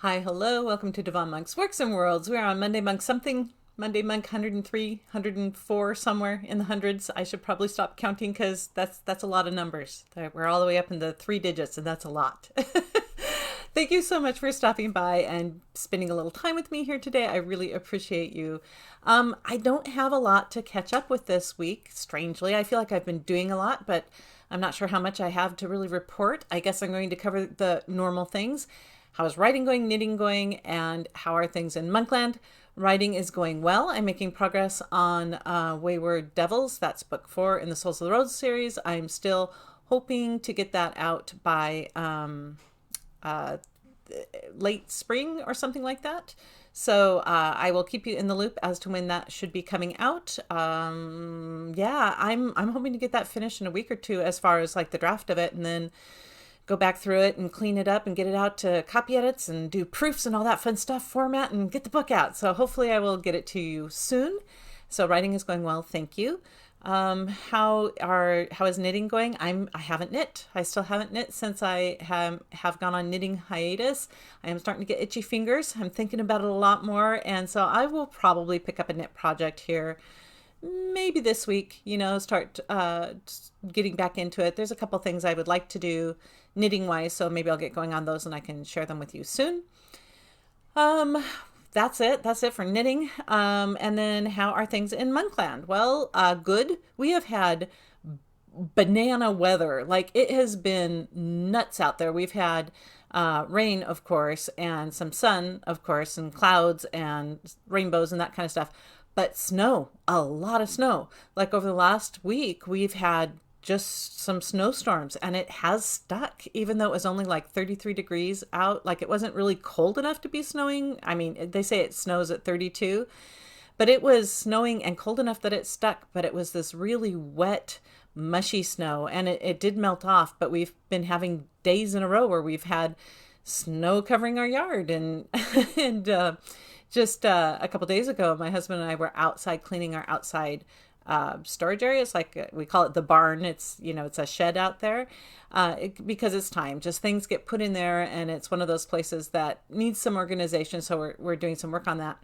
Hi, hello, welcome to Devon Monk's Works and Worlds. We're on Monday Monk something, Monday Monk 103, 104, somewhere in the hundreds. I should probably stop counting because that's a lot of numbers. We're all the way up in the three digits, and that's a lot. Thank you so much for stopping by and spending a little time with me here today. I really appreciate you. I don't have a lot to catch up with this week, strangely. I feel like I've been doing a lot, but I'm not sure how much I have to really report. I guess I'm going to cover the normal things. How is writing going, knitting going, and how are things in Monkland? Writing is going well. I'm making progress on Wayward Devils. That's book 4 in the Souls of the Road series. I'm still hoping to get that out by uh, late spring or something like that. So I will keep you in the loop as to when that should be coming out. Yeah, I'm hoping to get that finished in a week or two as far as like the draft of it, and then go back through it and clean it up and get it out to copy edits and do proofs and all that fun stuff, format, and get the book out. So hopefully I will get it to you soon. So writing is going well, thank you. How is knitting going? I haven't knit. I still haven't knit since I have gone on knitting hiatus. I am starting to get itchy fingers. I'm thinking about it a lot more, and so I will probably pick up a knit project here maybe this week, start getting back into it. There's a couple things I would like to do knitting wise, so maybe I'll get going on those and I can share them with you soon. That's it. That's it for knitting. And then how are things in Monkland? Well, good. We have had banana weather. Like it has been nuts out there. We've had rain, of course, and some sun, of course, and clouds and rainbows and that kind of stuff. But snow, a lot of snow. Like over the last week, we've had just some snowstorms and it has stuck, even though it was only like 33 degrees out. Like it wasn't really cold enough to be snowing. I mean, they say it snows at 32, but it was snowing and cold enough that it stuck. But it was this really wet, mushy snow, and it did melt off. But we've been having days in a row where we've had snow covering our yard, and and just a couple days ago, my husband and I were outside cleaning our outside storage areas. Like we call it the barn. It's a shed out there because it's time. Just things get put in there, and it's one of those places that needs some organization. So we're doing some work on that.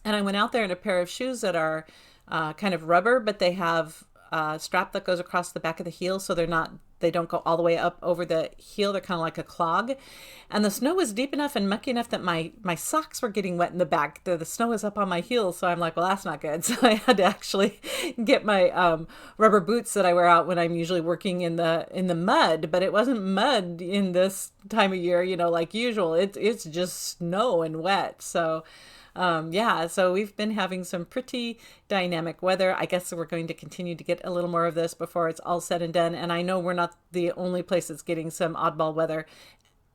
And I went out there in a pair of shoes that are kind of rubber, but they have a strap that goes across the back of the heel, so they don't go all the way up over the heel. They're kind of like a clog. And the snow was deep enough and mucky enough that my socks were getting wet in the back. The snow was up on my heels, so I'm like, well, that's not good. So I had to actually get my rubber boots that I wear out when I'm usually working in the mud. But it wasn't mud in this time of year, like usual. It's just snow and wet. So yeah, so we've been having some pretty dynamic weather. I guess we're going to continue to get a little more of this before it's all said and done. And I know we're not the only place that's getting some oddball weather.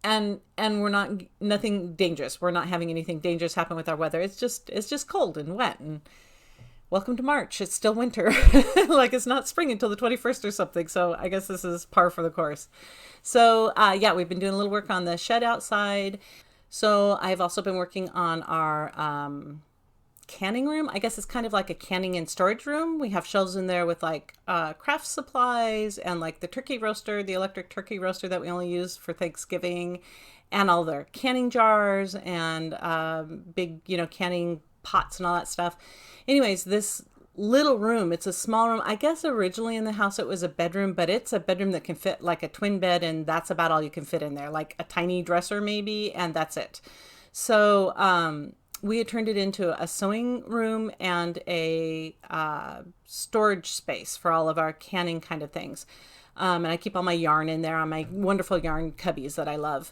And we're not nothing dangerous. We're not having anything dangerous happen with our weather. It's just cold and wet, and welcome to March. It's still winter. Like it's not spring until the 21st or something. So I guess this is par for the course. So yeah, we've been doing a little work on the shed outside. So I've also been working on our canning room. I guess it's kind of like a canning and storage room. We have shelves in there with like craft supplies and like the turkey roaster, the electric turkey roaster that we only use for Thanksgiving, and all their canning jars and big, canning pots and all that stuff. Anyways, this little room, it's a small room. I guess originally in the house it was a bedroom, but it's a bedroom that can fit like a twin bed, and that's about all you can fit in there, like a tiny dresser maybe, and that's it. So we had turned it into a sewing room and a storage space for all of our canning kind of things. And I keep all my yarn in there on my wonderful yarn cubbies that I love.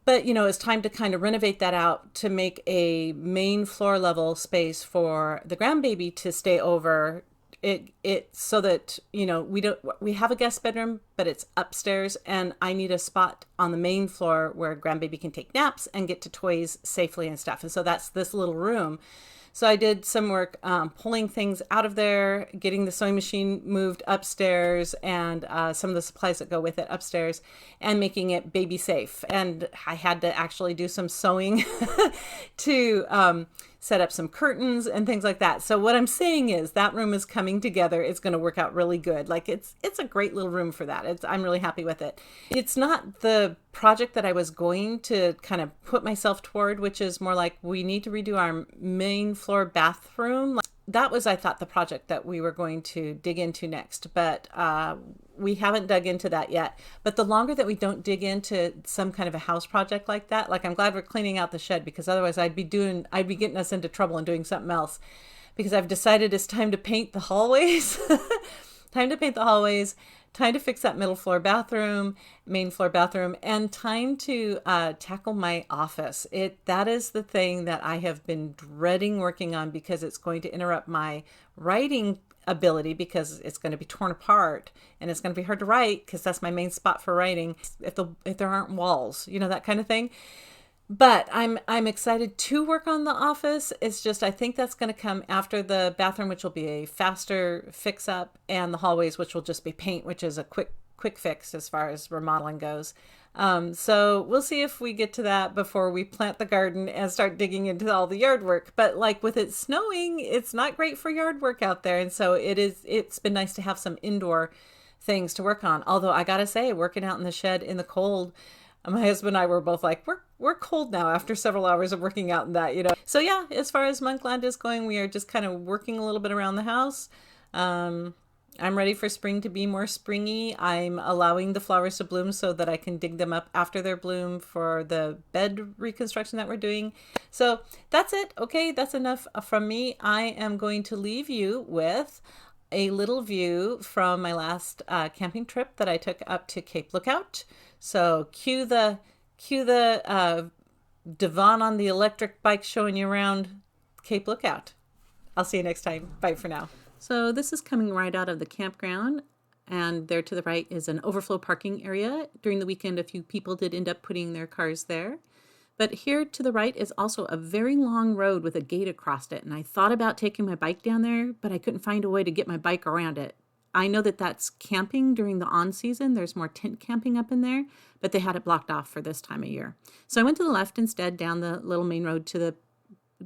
But, it's time to kind of renovate that out to make a main floor level space for the grandbaby to stay over. It so that, we have a guest bedroom, but it's upstairs, and I need a spot on the main floor where grandbaby can take naps and get to toys safely and stuff. And so that's this little room. So I did some work pulling things out of there, getting the sewing machine moved upstairs, and some of the supplies that go with it upstairs, and making it baby safe. And I had to actually do some sewing to set up some curtains and things like that. So what I'm saying is that room is coming together. It's going to work out really good. Like it's a great little room for that. not. I'm really happy with it. It's not the project that I was going to kind of put myself toward, which is more like we need to redo our main floor bathroom. That was, I thought, the project that we were going to dig into next, but we haven't dug into that yet. But the longer that we don't dig into some kind of a house project like that, like I'm glad we're cleaning out the shed, because otherwise I'd be getting us into trouble and doing something else, because I've decided it's time to paint the hallways. Time to paint the hallways, time to fix that middle floor bathroom, main floor bathroom, and time to tackle my office. That is the thing that I have been dreading working on, because it's going to interrupt my writing ability, because it's going to be torn apart and it's going to be hard to write, because that's my main spot for writing. If there aren't walls, that kind of thing. But I'm excited to work on the office. It's just, I think that's going to come after the bathroom, which will be a faster fix up, and the hallways, which will just be paint, which is a quick fix as far as remodeling goes. So we'll see if we get to that before we plant the garden and start digging into all the yard work. But like with it snowing, it's not great for yard work out there. And so it's been nice to have some indoor things to work on. Although I gotta say, working out in the shed in the cold, my husband and I were both like, we're cold now after several hours of working out in that, So yeah, as far as Monkland is going, we are just kind of working a little bit around the house. I'm ready for spring to be more springy. I'm allowing the flowers to bloom so that I can dig them up after their bloom for the bed reconstruction that we're doing. So that's it. Okay, that's enough from me. I am going to leave you with a little view from my last camping trip that I took up to Cape Lookout. So cue the Devon on the electric bike showing you around Cape Lookout. I'll see you next time. Bye for now. So this is coming right out of the campground, and there to the right is an overflow parking area. During the weekend, a few people did end up putting their cars there. But here to the right is also a very long road with a gate across it. And I thought about taking my bike down there, but I couldn't find a way to get my bike around it. I know that that's camping during the on season. There's more tent camping up in there, but they had it blocked off for this time of year. So I went to the left instead, down the little main road to the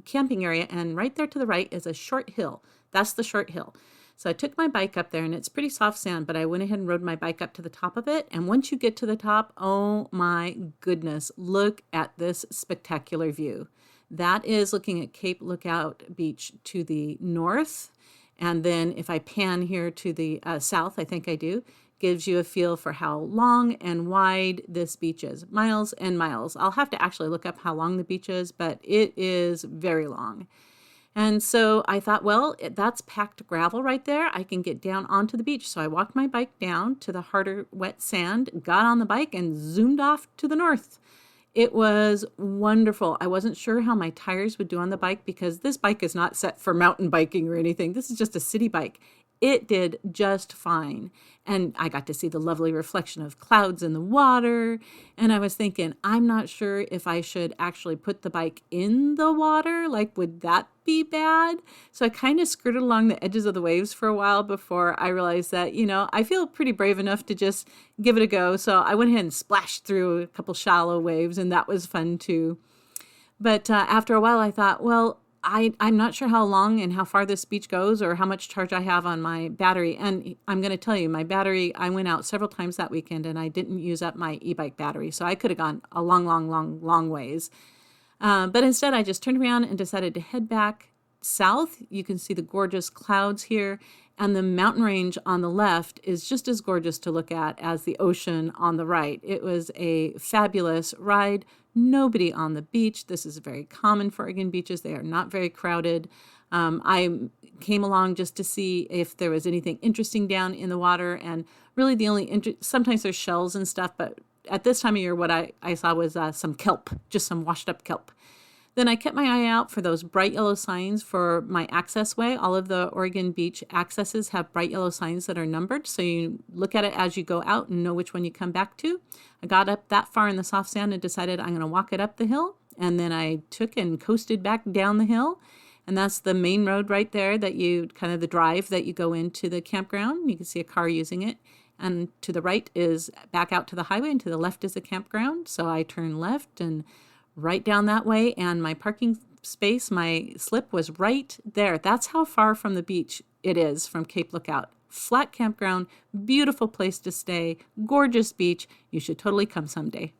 camping area. And right there to the right is a short hill. That's the short hill. So I took my bike up there, and it's pretty soft sand, but I went ahead and rode my bike up to the top of it. And once you get to the top, oh my goodness, look at this spectacular view. That is looking at Cape Lookout Beach to the north. And then if I pan here to the south, I think I do, gives you a feel for how long and wide this beach is. Miles and miles. I'll have to actually look up how long the beach is, but it is very long. And so I thought, well, that's packed gravel right there. I can get down onto the beach. So I walked my bike down to the harder, wet sand, got on the bike, and zoomed off to the north. It was wonderful. I wasn't sure how my tires would do on the bike, because this bike is not set for mountain biking or anything. This is just a city bike. It did just fine. And I got to see the lovely reflection of clouds in the water. And I was thinking, I'm not sure if I should actually put the bike in the water. Like, would that be bad? So I kind of skirted along the edges of the waves for a while before I realized that, I feel pretty brave enough to just give it a go. So I went ahead and splashed through a couple shallow waves, and that was fun too. But after a while, I thought, well, I'm not sure how long and how far this beach goes, or how much charge I have on my battery. And I'm going to tell you, my battery, I went out several times that weekend and I didn't use up my e-bike battery. So I could have gone a long ways. But instead, I just turned around and decided to head back south. You can see the gorgeous clouds here. And the mountain range on the left is just as gorgeous to look at as the ocean on the right. It was a fabulous ride. Nobody on the beach. This is very common for Oregon beaches. They are not very crowded. I came along just to see if there was anything interesting down in the water. And really the only, sometimes there's shells and stuff, but at this time of year, what I saw was some kelp, just some washed up kelp. Then I kept my eye out for those bright yellow signs for my access way. All of the Oregon beach accesses have bright yellow signs that are numbered, so you look at it as you go out and know which one you come back to. I got up that far in the soft sand and decided I'm going to walk it up the hill, and then I took and coasted back down the hill. And that's the main road right there that you, kind of the drive that you go into the campground. You can see a car using it. And to the right is back out to the highway, and to the left is the campground. So I turn left and right down that way, and my parking space, my slip was right there. That's how far from the beach it is from Cape Lookout. flat campground, beautiful place to stay, gorgeous beach. You should totally come someday.